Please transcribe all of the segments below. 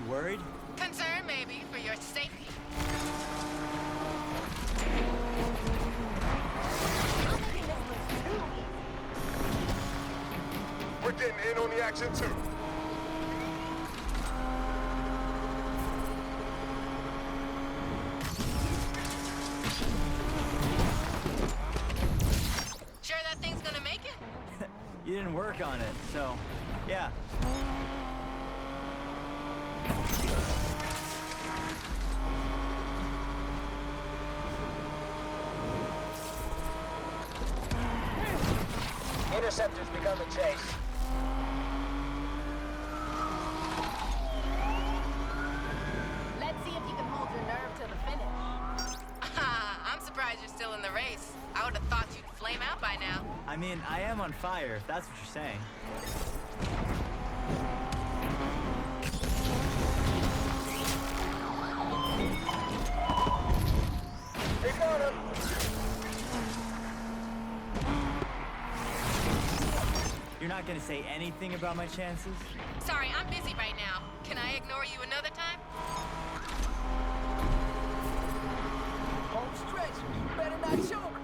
You worried? Concern, maybe, for your safety. We're getting in on the action, too. Sure that thing's gonna make it? You didn't work on it, so yeah. Interceptors begun the chase. Let's see if you can hold your nerve till the finish. I'm surprised you're still in the race. I would have thought you'd flame out by now. I mean, I am on fire, if that's what you're saying. They got him! You're not gonna say anything about my chances? Sorry, I'm busy right now. Can I ignore you another time? Home stretch. You better not choke.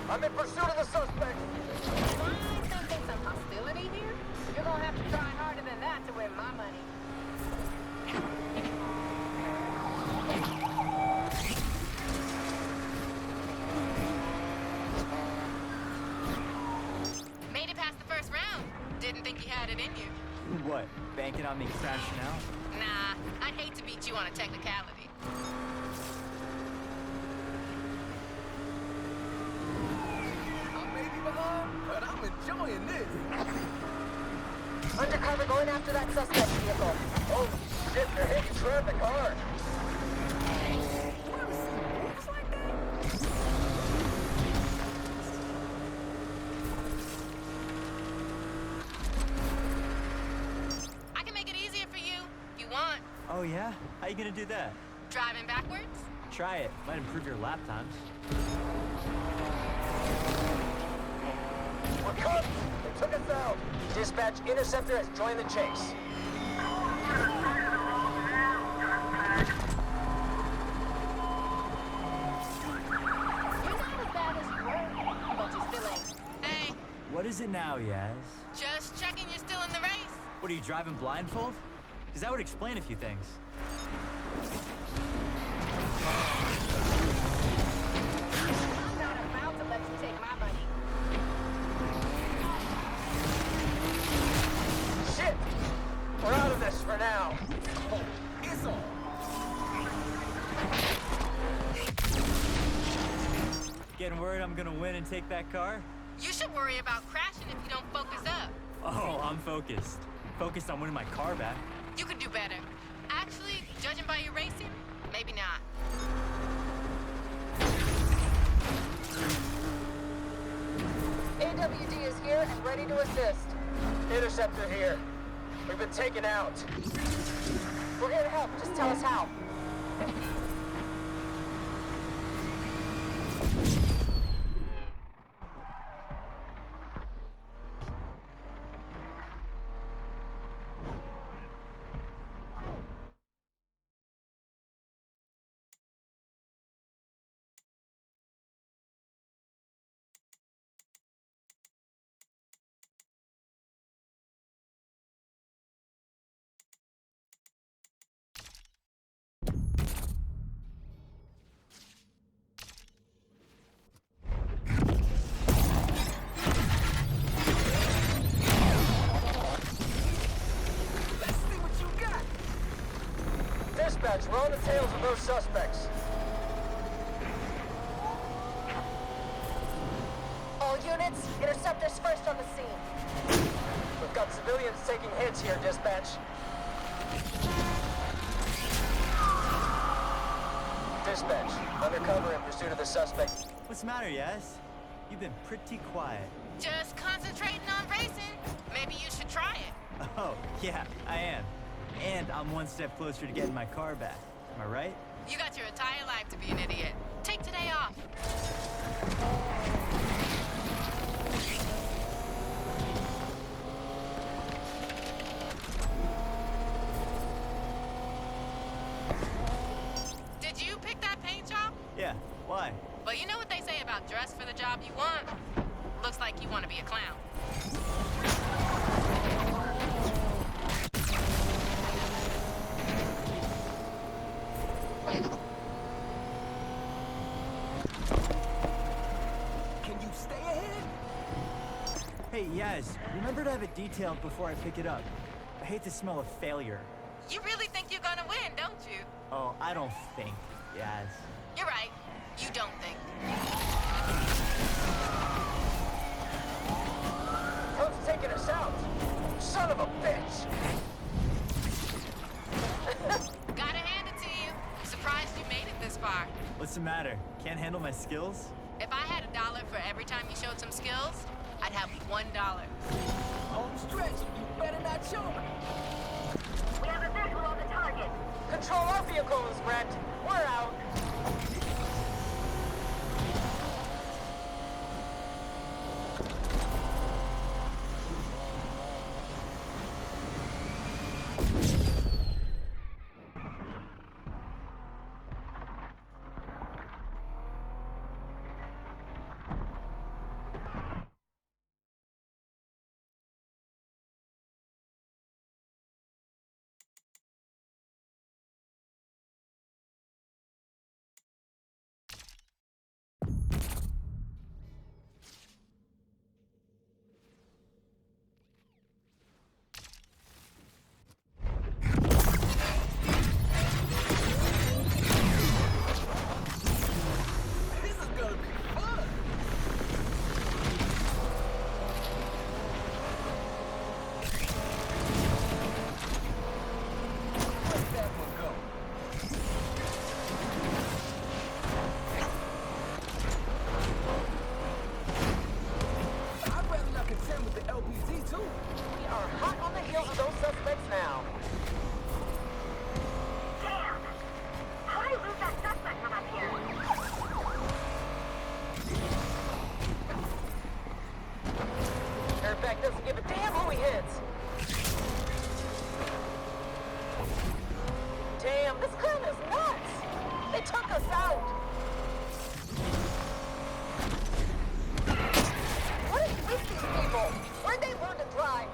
I'm in pursuit of the suspect. I'm sensing some hostility here. You're gonna have to try harder than that to win my money. Made it past the first round. Didn't think you had it in you. What, banking on me crashing out? Nah, I'd hate to beat you on a technicality. But I'm enjoying this. Undercover going after that suspect vehicle. Oh, shit, they're hitting traffic hard. I can make it easier for you, if you want. Oh yeah? How you gonna do that? Driving backwards? Try it. Might improve your lap times. We're cut! They took us out! Dispatch, Interceptor has joined the chase. You're not as bad as you were, but you still ain't. Hey, What is it now, Yaz? just checking you're still in the race. What, are you driving blindfold? Because that would explain a few things. I'm not about to let you take my money. Shit! We're out of this for now. Oh, it's on. Getting worried I'm gonna win and take that car? You should worry about crashing if you don't focus up. Oh, I'm focused. Focused on winning my car back. You could do better. Actually, judging by your racing, maybe not. AWD is here and ready to assist. Interceptor here. We've been taken out. We're here to help. Just tell us how. Dispatch, we're on the tails of those suspects. All units, interceptors first on the scene. We've got civilians taking hits here, Dispatch. Dispatch, undercover in pursuit of the suspect. What's the matter, Yaz? You've been pretty quiet. Just concentrating on racing. Maybe you should try it. Oh, yeah, I am. And I'm one step closer to getting my car back. Am I right? You got your entire life to be an idiot. Take today off. Did you pick that paint job? Yeah, why? Well, you know what they say about dress for the job you want? Looks like you want to be a clown. Can you stay ahead? Hey, Yaz, remember to have it detailed before I pick it up. I hate the smell of failure. You really think you're gonna win, don't you? Oh, I don't think, Yaz. You're right. You don't think. Trump's taking us out. Son of a bitch. Gotta hand it to you. Surprised you made it this far. What's the matter? Can't handle my skills? If I had $1 for every time you showed some skills, I'd have $1. Home stretch. You better not show me. We have a visual on the target. Control, our vehicle is wrecked. We're out. Doesn't give a damn who he hits. Damn, this clown is nuts. They took us out. What is with these people? Where'd they learn to drive?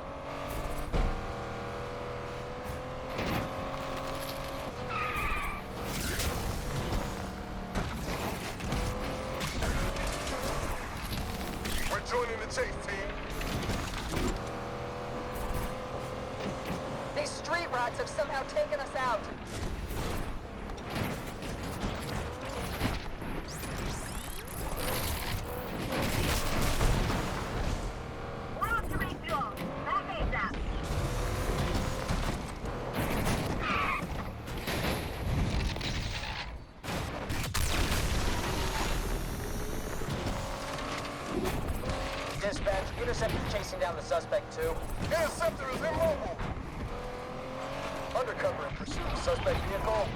We're joining the chase, team. These street rats have somehow taken us out. We're off to refuel. Back ASAP. Dispatch, interceptor chasing down the suspect too. Interceptor is immobile. Undercover in pursuit of suspect vehicle.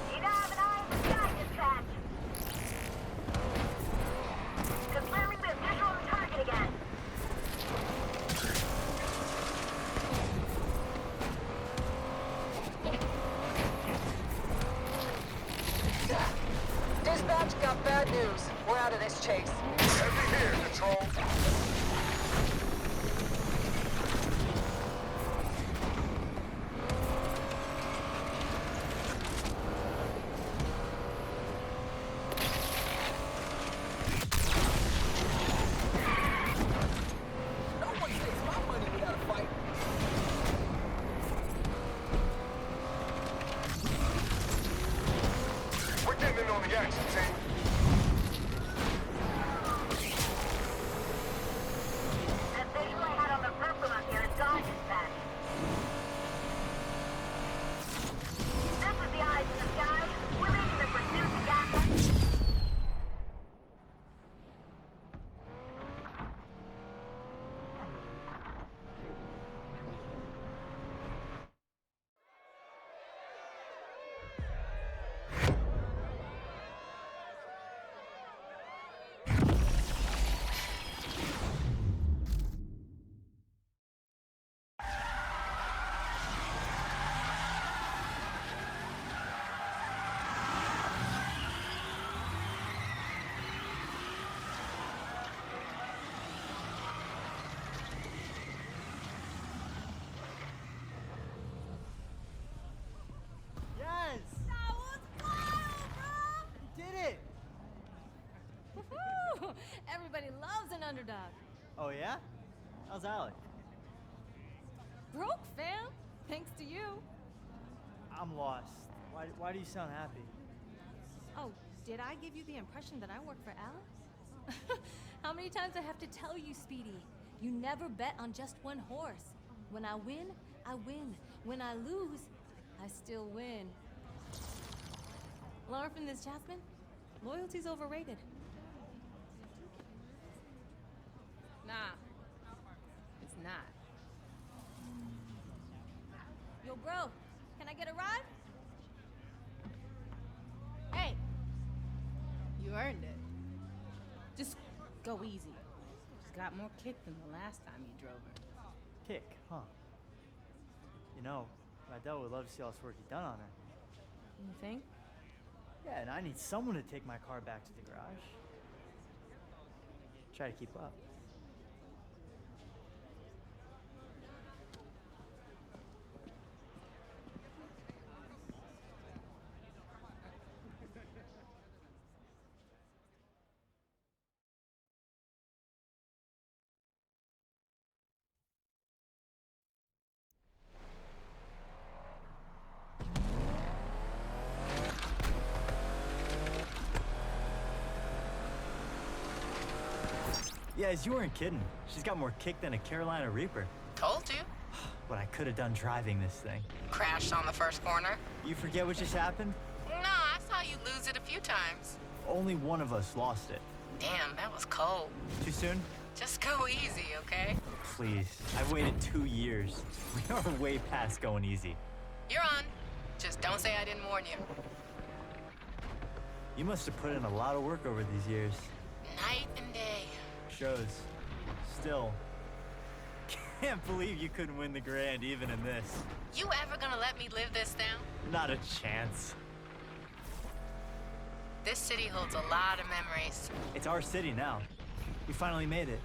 You now have an eye on the sky, Dispatch. Confirming the visual on the target again. Dispatch, got bad news. We're out of this chase. Heavy here, Control. got you, team. The visual I had on the purple up here is gone dispatch. This was the eyes in the sky. We're making the pursuit to gas. Yes! That was wild, bro! You did it! Woohoo! Everybody loves an underdog. Oh, yeah? How's Alec? Broke, fam. Thanks to you. I'm lost. Why do you sound happy? Oh, did I give you the impression that I work for Alex? How many times I have to tell you, Speedy? You never bet on just one horse. When I win, I win. When I lose, I still win. Learn from this, Jasmine. Loyalty's overrated. Nah, it's not. Yo, bro, can I get a ride? Hey, you earned it. Just go easy. She's got more kick than the last time you drove her. Kick, huh? You know, Radell would love to see all this work you've done on her. You think? Yeah, and I need someone to take my car back to the garage. Try to keep up. Yes, you weren't kidding. She's got more kick than a Carolina Reaper. Told you. What I could have done driving this thing. Crashed on the first corner. You forget what just happened? No, I saw you lose it a few times. Only one of us lost it. Damn, that was cold. Too soon? Just go easy, okay? Please. I've waited 2 years. We are way past going easy. You're on. Just don't say I didn't warn you. You must have put in a lot of work over these years. Night and day. Shows. Still. Can't believe you couldn't win the Grand even in this. You ever gonna let me live this down? Not a chance. This city holds a lot of memories. It's our city now. We finally made it.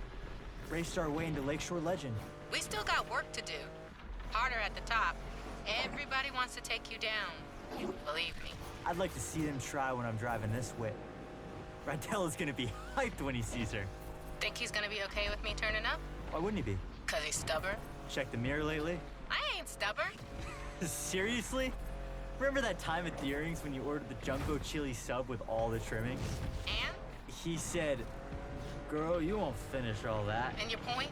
Raced our way into Lakeshore legend. We still got work to do. Harder at the top. Everybody wants to take you down. Believe me. I'd like to see them try when I'm driving this whip. Radell is gonna be hyped when he sees her. Think he's gonna be okay with me turning up? Why wouldn't he be? 'Cause he's stubborn? Check the mirror lately? I ain't stubborn. Seriously? Remember that time at the Earrings when you ordered the Junko Chili sub with all the trimmings? And? He said, "Girl, you won't finish all that." And your point?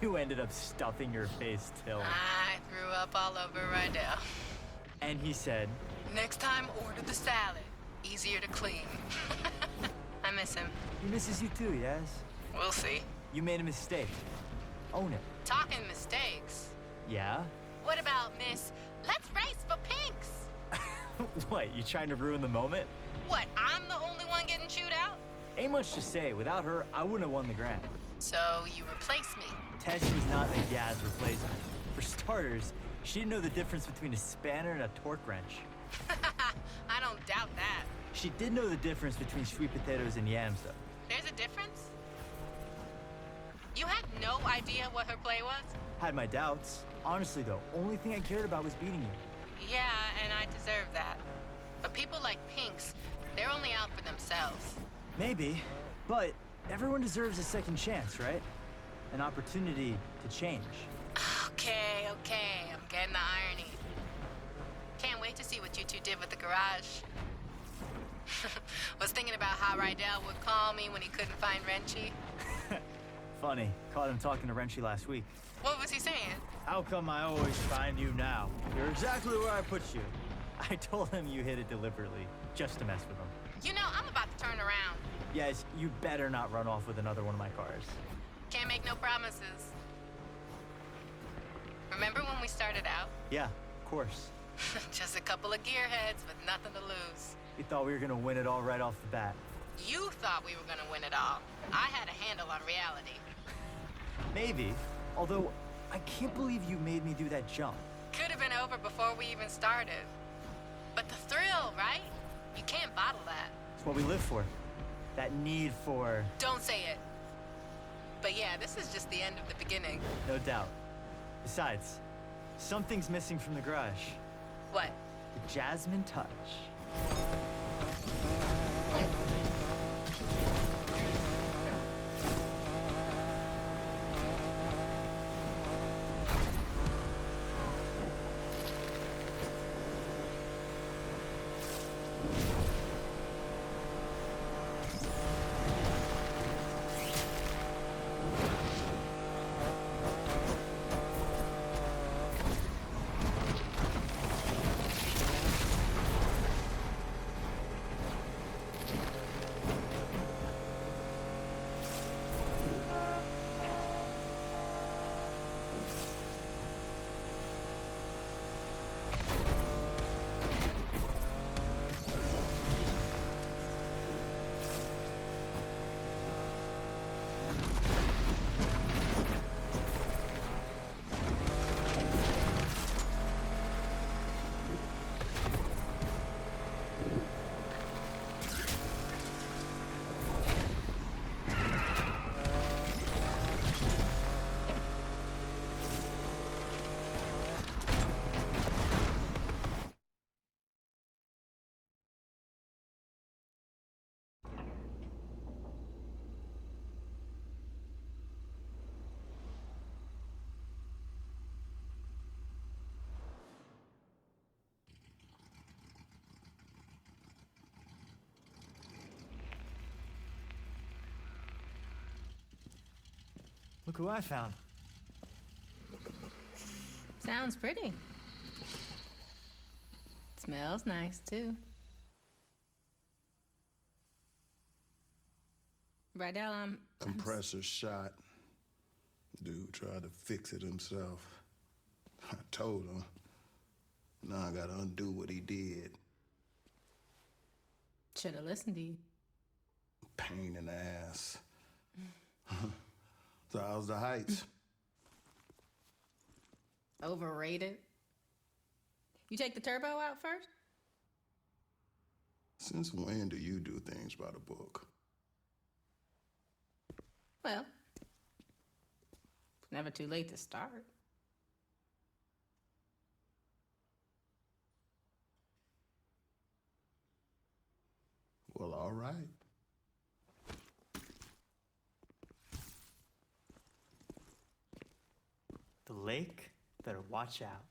You ended up stuffing your face till. I threw up all over Rydell. And he said, Next time, order the salad. Easier to clean. I miss him. he misses you too, yes? We'll see. You made a mistake. Own it. Talking mistakes. Yeah? What about Miss Let's Race for Pinks? What, you trying to ruin the moment? What, I'm the only one getting chewed out? Ain't much to say. Without her, I wouldn't have won the Grand. So you replace me. Tess was not a Gaz replacement. For starters, she didn't know the difference between a spanner and a torque wrench. I don't doubt that. She did know the difference between sweet potatoes and yams, though. There's a difference? You had no idea what her play was? Had my doubts. Honestly, though, only thing I cared about was beating you. Yeah, and I deserve that. But people like Pinks, they're only out for themselves. Maybe, but everyone deserves a second chance, right? An opportunity to change. Okay, I'm getting the irony. Can't wait to see what you two did with the garage. Was thinking about how Rydell would call me when he couldn't find Renchi. Funny, caught him talking to Renchi last week. What was he saying? How come I always find you now? You're exactly where I put you. I told him you hit it deliberately, just to mess with him. You know, I'm about to turn around. Yes, you better not run off with another one of my cars. Can't make no promises. Remember when we started out? Yeah, of course. Just a couple of gearheads with nothing to lose. You thought we were gonna win it all right off the bat. You thought we were gonna win it all. I had a handle on reality. Maybe, although I can't believe you made me do that jump. Could have been over before we even started. But the thrill, right? You can't bottle that. It's what we live for. That need for... Don't say it. But yeah, this is just the end of the beginning. No doubt. Besides, something's missing from the garage. What? The Jasmine touch. Look who I found. Sounds pretty. Smells nice, too. Rydell, Compressor shot. Dude tried to fix it himself. I told him. Now I gotta undo what he did. Should have listened to you. Pain in the ass. So how's the heights? Overrated. You take the turbo out first? Since when do you do things by the book? Well, it's never too late to start. Well, all right. The lake better watch out.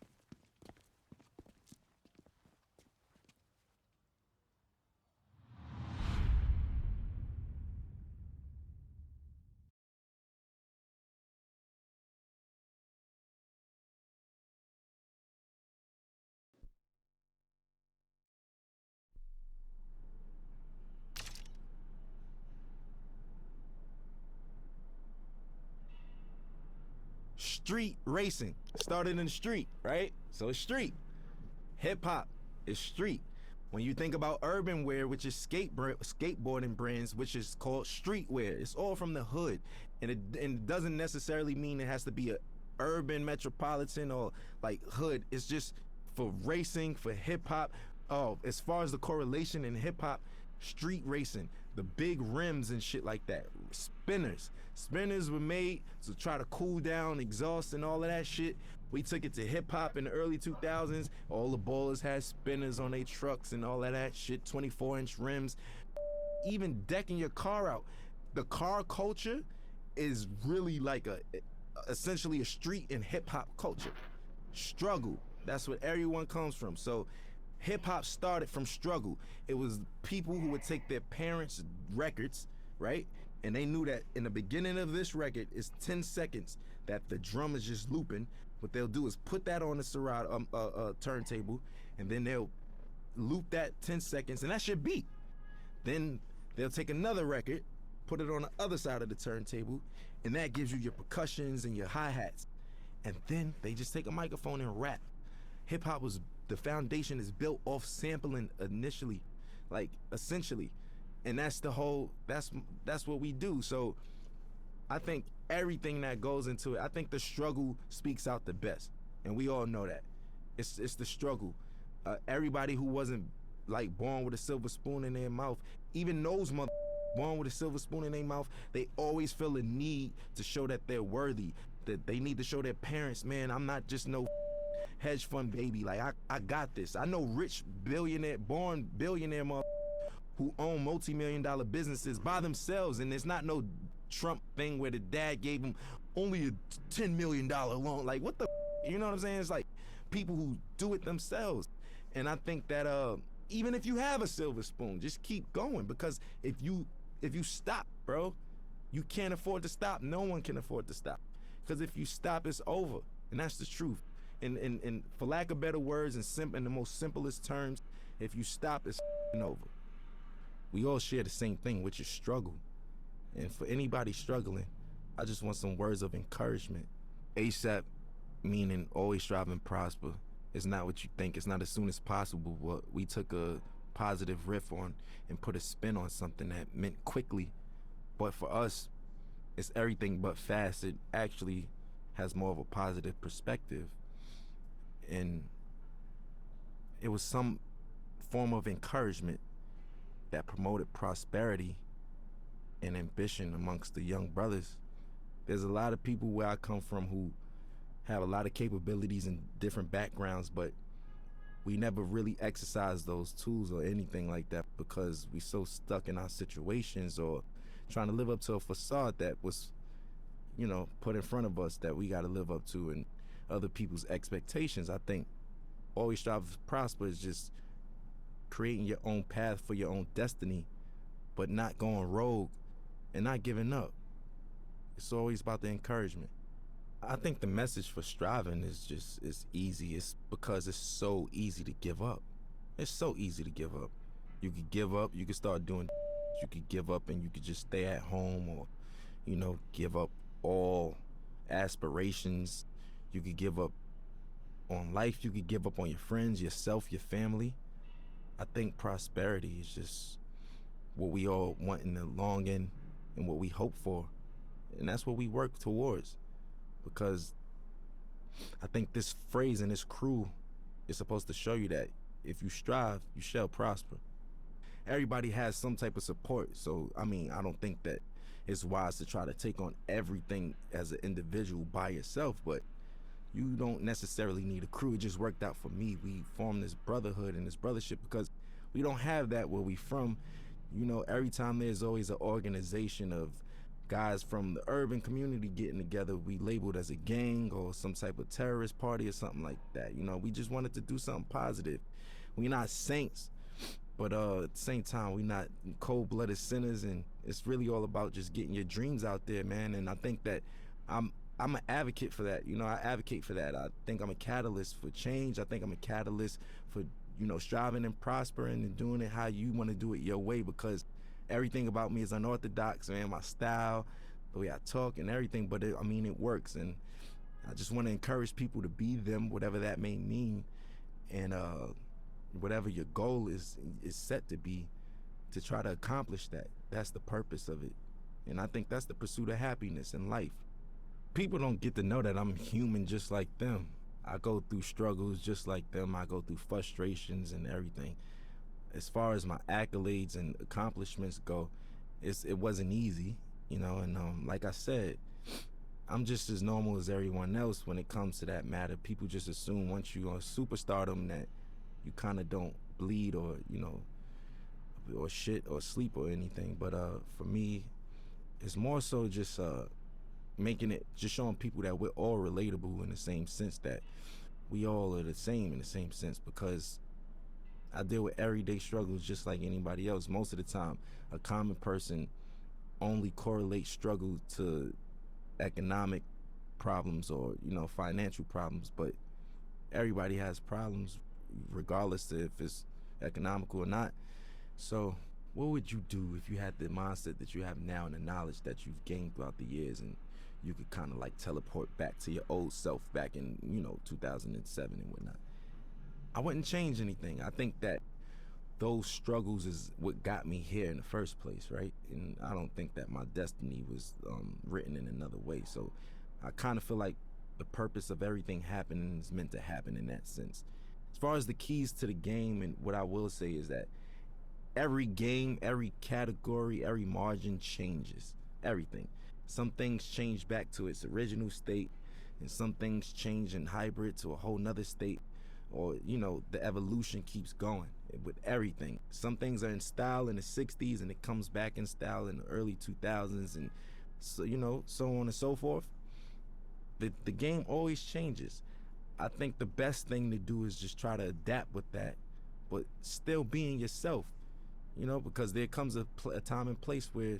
Street racing started in the street, right? So it's street. Hip hop is street. When you think about urban wear, which is skateboarding brands, which is called streetwear, it's all from the hood, and it doesn't necessarily mean it has to be a urban metropolitan or like hood. It's just for racing, for hip hop. Oh, as far as the correlation in hip hop, street racing, the big rims and shit like that, spinners were made to try to cool down exhaust and all of that shit. We took it to hip hop in the early 2000s. All the ballers had spinners on their trucks and all of that shit, 24-inch rims. Even decking your car out. The car culture is really like essentially a street and hip hop culture. Struggle, that's what everyone comes from. So Hip hop started from struggle. It was people who would take their parents' records, right? And they knew that in the beginning of this record, it's 10 seconds that the drum is just looping. What they'll do is put that on the Serato turntable, and then they'll loop that 10 seconds, and that's your beat. Then they'll take another record, put it on the other side of the turntable, and that gives you your percussions and your hi-hats. And then they just take a microphone and rap. Hip hop was, the foundation is built off sampling initially, like essentially. And that's the whole, that's what we do. So I think everything that goes into it, I think the struggle speaks out the best. And we all know that. It's the struggle. Everybody who wasn't like born with a silver spoon in their mouth, even those born with a silver spoon in their mouth, they always feel a need to show that they're worthy, that they need to show their parents, man, I'm not just no hedge fund baby. Like, I got this. I know rich billionaire, born billionaire who own multi-million-dollar businesses by themselves, and it's not no Trump thing where the dad gave him only a $10 million loan. Like, what the, you know what I'm saying? It's like people who do it themselves. And I think that even if you have a silver spoon, just keep going, because if you stop, bro, you can't afford to stop. No one can afford to stop, because if you stop, it's over, and that's the truth. And for lack of better words, in the most simplest terms, if you stop, it's over. We all share the same thing, which is struggle. And for anybody struggling, I just want some words of encouragement. ASAP, meaning always strive and prosper. It's not what you think. It's not as soon as possible. But we took a positive riff on and put a spin on something that meant quickly. But for us, it's everything but fast. It actually has more of a positive perspective. And it was some form of encouragement that promoted prosperity and ambition amongst the young brothers. There's a lot of people where I come from who have a lot of capabilities and different backgrounds, but we never really exercise those tools or anything like that because we so stuck in our situations or trying to live up to a facade that was, put in front of us that we got to live up to and other people's expectations. I think always strive to prosper is just creating your own path for your own destiny, but not going rogue and not giving up. It's always about the encouragement. I think the message for striving is easy. It's because it's so easy to give up. It's so easy to give up. You could give up, you could start doing, you could give up and you could just stay at home or, give up all aspirations. You could give up on life. You could give up on your friends, yourself, your family. I think prosperity is just what we all want in the long end and what we hope for. And that's what we work towards. Because I think this phrase and this crew is supposed to show you that if you strive, you shall prosper. Everybody has some type of support. So, I don't think that it's wise to try to take on everything as an individual by yourself, but you don't necessarily need a crew. It just worked out for me. We formed this brotherhood and this brothership because we don't have that where we from. Every time there's always an organization of guys from the urban community getting together, we labeled as a gang or some type of terrorist party or something like that. We just wanted to do something positive. We're not saints, but at the same time, we're not cold-blooded sinners, and it's really all about just getting your dreams out there, man. And I think that I'm an advocate for that. I advocate for that. I think I'm a catalyst for change. I think I'm a catalyst for, striving and prospering and doing it how you want to do it your way, because everything about me is unorthodox, man. My style, the way I talk and everything, but it works. And I just want to encourage people to be them, whatever that may mean. And whatever your goal is set to be, to try to accomplish that. That's the purpose of it. And I think that's the pursuit of happiness in life. People don't get to know that I'm human just like them. I go through struggles just like them. I go through frustrations and everything. As far as my accolades and accomplishments go, it wasn't easy, and like I said, I'm just as normal as everyone else when it comes to that matter. People just assume once you're on superstardom that you kind of don't bleed or, or shit or sleep or anything. But for me, it's more so just just showing people that we're all relatable in the same sense, that we all are the same in the same sense, because I deal with everyday struggles just like anybody else. Most of the time, a common person only correlates struggle to economic problems or, financial problems, but everybody has problems regardless if it's economical or not. So what would you do if you had the mindset that you have now and the knowledge that you've gained throughout the years, and you could kind of like teleport back to your old self back in 2007 and whatnot? I wouldn't change anything. I think that those struggles is what got me here in the first place, right? And I don't think that my destiny was written in another way. So I kind of feel like the purpose of everything happening is meant to happen in that sense. As far as the keys to the game, and what I will say is that every game, every category, every margin changes. Everything. Some things change back to its original state, and some things change in hybrid to a whole nother state. Or, the evolution keeps going with everything. Some things are in style in the 60s and it comes back in style in the early 2000s, and so, so on and so forth. The game always changes. I think the best thing to do is just try to adapt with that, but still being yourself, because there comes a time and place where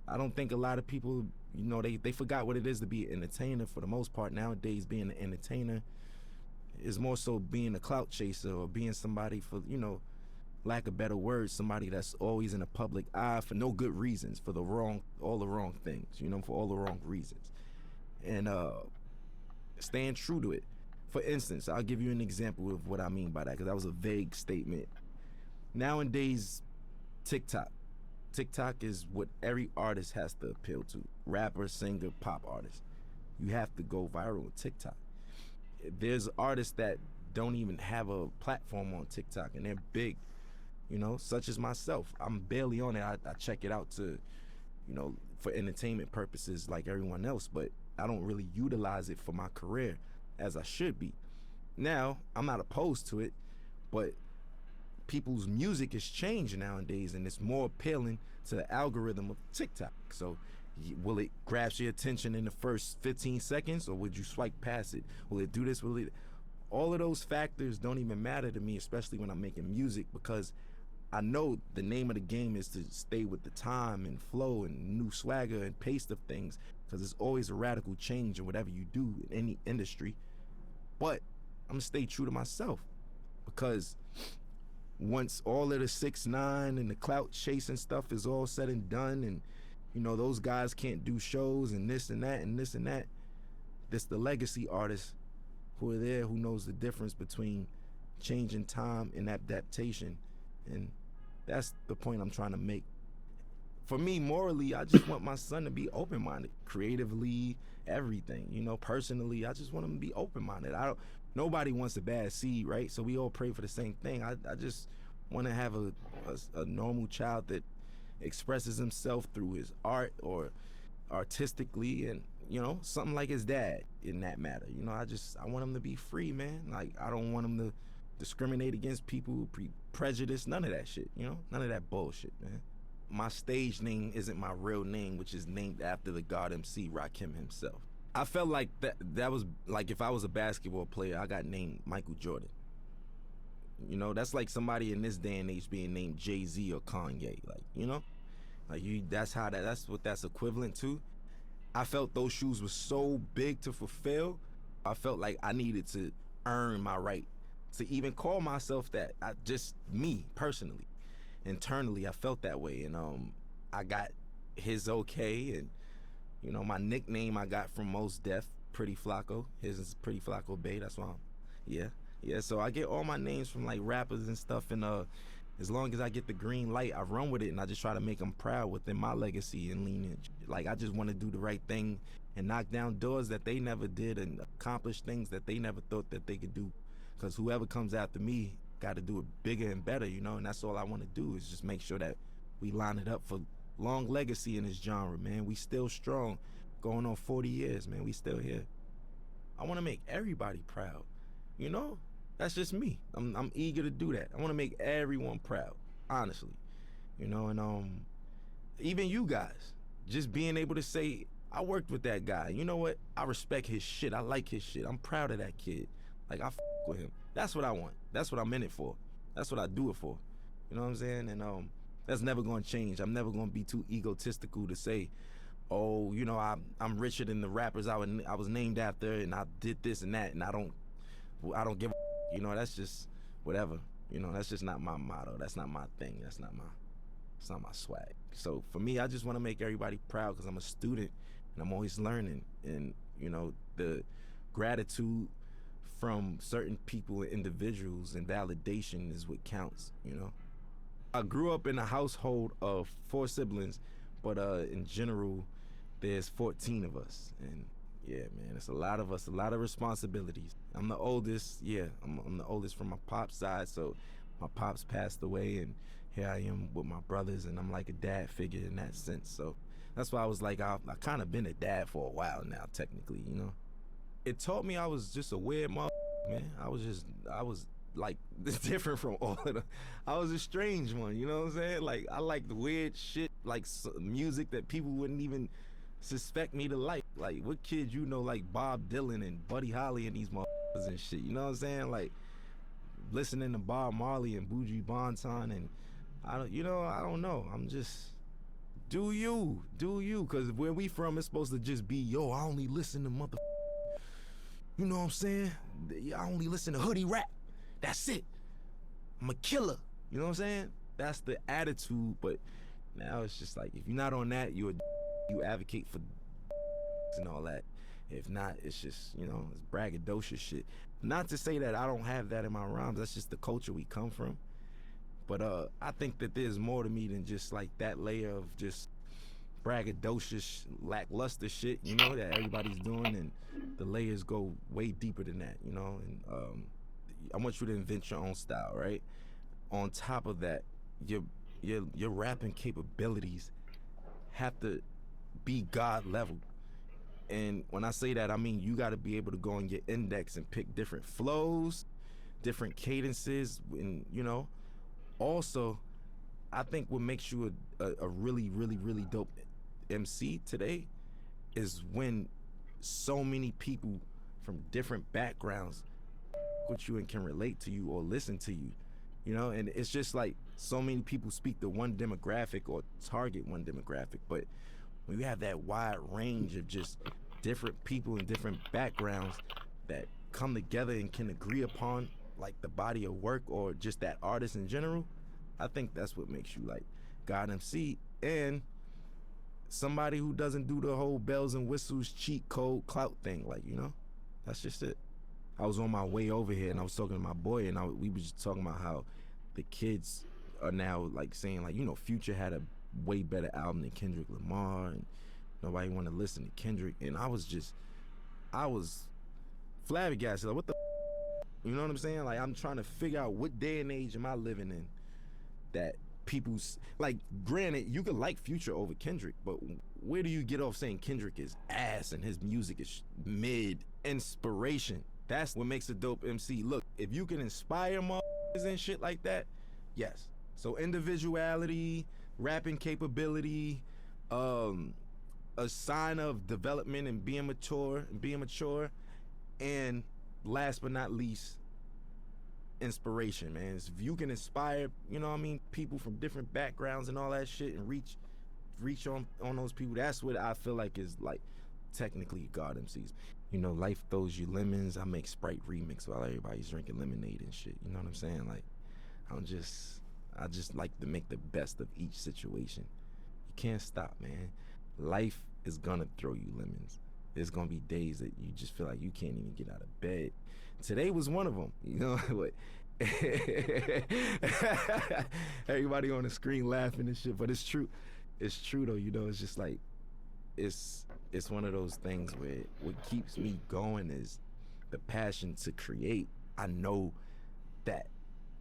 I don't think a lot of people, they forgot what it is to be an entertainer for the most part. Nowadays, being an entertainer is more so being a clout chaser, or being somebody for, lack of better words, somebody that's always in the public eye for no good reasons, for all the wrong things, for all the wrong reasons. And staying true to it. For instance, I'll give you an example of what I mean by that, because that was a vague statement. Nowadays, TikTok is what every artist has to appeal to. Rapper, singer, pop artist. You have to go viral on TikTok. There's artists that don't even have a platform on TikTok, and they're big, such as myself. I'm barely on it. I check it out to, for entertainment purposes like everyone else, but I don't really utilize it for my career as I should be. Now, I'm not opposed to it, but people's music has changed nowadays, and it's more appealing to the algorithm of TikTok. So will it grasp your attention in the first 15 seconds, or would you swipe past it? Will it do this? All of those factors don't even matter to me, especially when I'm making music, because I know the name of the game is to stay with the time and flow and new swagger and pace of things, because there's always a radical change in whatever you do in any industry. But I'm gonna stay true to myself, because once all of the 6ix9ine and the clout chasing stuff is all said and done, and those guys can't do shows and this and that and this and that, this the legacy artists who are there, who knows the difference between changing time and adaptation. And that's the point I'm trying to make. For me, morally, I just want my son to be open-minded, creatively, everything. Personally, I just want him to be open-minded. Nobody wants a bad seed, right? So we all pray for the same thing. I just want to have a normal child that expresses himself through his art or artistically, and something like his dad in that matter. I want him to be free, man. Like, I don't want him to discriminate against people, prejudice, none of that shit, none of that bullshit, man. My stage name isn't my real name, which is named after the God MC Rakim himself. I felt like that was like, if I was a basketball player, I got named Michael Jordan. That's like somebody in this day and age being named Jay-Z or Kanye, that's what that's equivalent to. I felt those shoes were so big to fulfill. I felt like I needed to earn my right to even call myself that. Me personally, internally, I felt that way, and I got his okay, and my nickname I got from Mos Def, Pretty Flacco. His is Pretty Flacco Bay. That's why yeah. So I get all my names from like rappers and stuff, and as long as I get the green light, I run with it, and I just try to make them proud within my legacy and lineage. Like, I just want to do the right thing and knock down doors that they never did, and accomplish things that they never thought that they could do. Because whoever comes after me got to do it bigger and better, and that's all I want to do, is just make sure that we line it up for long legacy in this genre, man. We still strong, going on 40 years, man. We still here. I want to make everybody proud, That's just me. I'm eager to do that. I want to make everyone proud, honestly, and even you guys, just being able to say, I worked with that guy. You know what? I respect his shit. I like his shit. I'm proud of that kid. Like, I with him. That's what I want. That's what I'm in it for. That's what I do it for. You know what I'm saying? And that's never gonna change. I'm never gonna be too egotistical to say, oh, you know, I'm richer than the rappers I was named after, and I did this and that, and I don't give a, you know, that's just whatever. You know, that's just not my motto. That's not my thing. It's not my swag. So for me, I just want to make everybody proud because I'm a student and I'm always learning. And, you know, the gratitude from certain people and individuals and validation is what counts, you know. I grew up in a household of 4 siblings, but in general, there's 14 of us. And yeah, man, it's a lot of us, a lot of responsibilities. I'm the oldest, yeah, I'm the oldest from my pop's side, so my pops passed away, and here I am with my brothers, and I'm like a dad figure in that sense. So that's why I was like, I kind of been a dad for a while now, technically, you know. It taught me I was just a weird man. I was like different from all of them. I was a strange one, you know what I'm saying? Like, I like the weird shit, like music that people wouldn't even suspect me to like. Like, what kids you know like Bob Dylan and Buddy Holly and these motherfuckers and shit, you know what I'm saying? Like, listening to Bob Marley and Buju Banton, and I don't know. I'm just, do you, because where we from, it's supposed to just be, yo, I only listen to you know what I'm saying? I only listen to hoodie rap. That's it. I'm a killer. You know what I'm saying? That's the attitude. But now it's just like, if you're not on that, you advocate for and all that. If not, it's just, you know, it's braggadocious shit. Not to say that I don't have that in my rhymes. That's just the culture we come from. But I think that there's more to me than just like that layer of just braggadocious, lackluster shit, you know, that everybody's doing, and the layers go way deeper than that, you know. And I want you to invent your own style, right? On top of that, your rapping capabilities have to be God level. And when I say that, I mean you got to be able to go on your index and pick different flows, different cadences, and, you know. Also, I think what makes you a really, really, really dope MC today is when so many people from different backgrounds with you and can relate to you or listen to you, you know. And it's just like so many people speak to one demographic or target one demographic, but when you have that wide range of just different people and different backgrounds that come together and can agree upon like the body of work or just that artist in general, I think that's what makes you like God MC, and somebody who doesn't do the whole bells and whistles cheat code clout thing, like, you know. That's just it. I was on my way over here and I was talking to my boy, and we was just talking about how the kids are now like saying, like, you know, Future had a way better album than Kendrick Lamar, and nobody want to listen to Kendrick. And I was flabbergasted, like, what the you know what I'm saying? Like, I'm trying to figure out what day and age am I living in that people's, like, granted, you could like Future over Kendrick, but where do you get off saying Kendrick is ass and his music is mid? Inspiration. That's what makes a dope MC. Look, if you can inspire motherfuckers and shit like that, yes. So individuality, rapping capability, a sign of development and being mature, and last but not least, inspiration, man. If you can inspire, you know what I mean, people from different backgrounds and all that shit, and reach on those people, that's what I feel like is like technically God MCs. You know, life throws you lemons. I make Sprite remix while everybody's drinking lemonade and shit. You know what I'm saying? Like, I just like to make the best of each situation. You can't stop, man. Life is gonna throw you lemons. There's gonna be days that you just feel like you can't even get out of bed. Today was one of them, you know. Everybody on the screen laughing and shit, but it's true. It's true though, you know. It's just like, it's one of those things where what keeps me going is the passion to create. I know that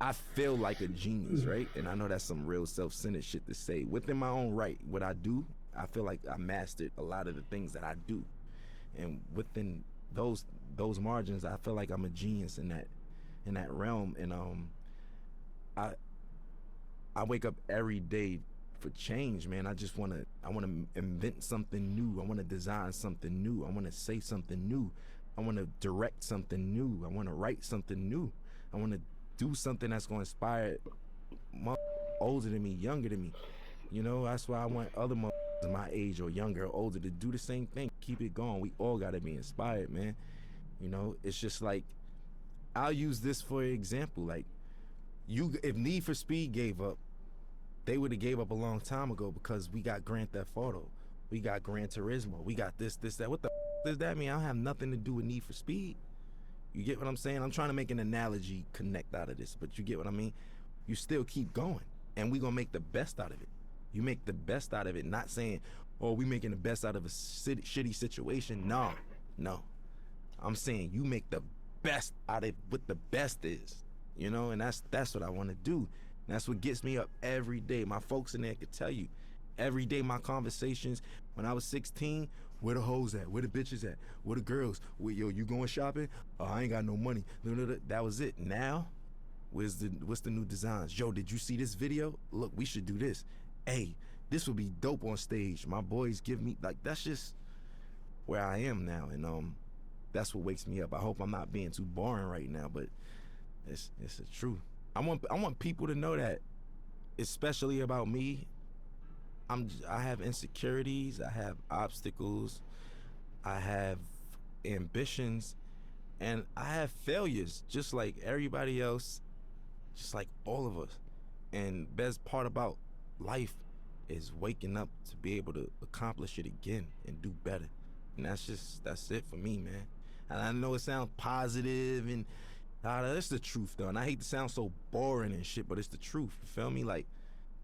I feel like a genius, right? And I know that's some real self-centered shit to say. Within my own right, what I do, I feel like I mastered a lot of the things that I do. And within those margins, I feel like I'm a genius in that realm. And I wake up every day for change, man. I want to invent something new. I want to design something new. I want to say something new. I want to direct something new. I want to write something new. I want to do something that's gonna inspire older than me, younger than me. You know, that's why I want other my age or younger or older to do the same thing. Keep it going. We all gotta be inspired, man. You know, it's just like, I'll use this for example. Like, if Need for Speed gave up, they would have gave up a long time ago, because we got Grand Theft Auto, we got Gran Turismo, we got this, that. What the does that mean? I don't have nothing to do with Need for Speed. You get what I'm saying? I'm trying to make an analogy connect out of this, but you get what I mean? You still keep going, and we gonna make the best out of it. You make the best out of it, not saying, oh, we making the best out of a shitty situation. No. I'm saying you make the best out of what the best is, you know, and that's what I want to do. And that's what gets me up every day. My folks in there could tell you, every day my conversations, when I was 16, where the hoes at? Where the bitches at? Where the girls? Yo, you going shopping? Oh, I ain't got no money. That was it. Now, what's the new designs? Yo, did you see this video? Look, we should do this. Hey, this would be dope on stage. My boys give me, like, that's just where I am now, and that's what wakes me up. I hope I'm not being too boring right now, but it's the truth. I want people to know that, especially about me. I have insecurities, I have obstacles, I have ambitions, and I have failures, just like everybody else, just like all of us. And best part about life is waking up to be able to accomplish it again and do better. And that's it for me, man. And I know it sounds positive, and that's the truth though. And I hate to sound so boring and shit, but it's the truth. You feel me? Like,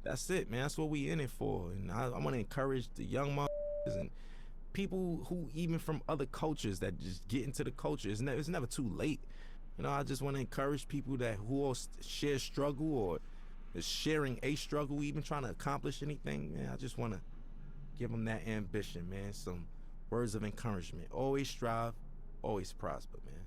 that's it, man. That's what we in it for. And I want to encourage the young motherfuckers and people who even from other cultures that just get into the culture. It's never too late. You know, I just want to encourage people who all share struggle or is sharing a struggle, even trying to accomplish anything. Man, I just want to give them that ambition, man. Some words of encouragement. Always strive, always prosper, man.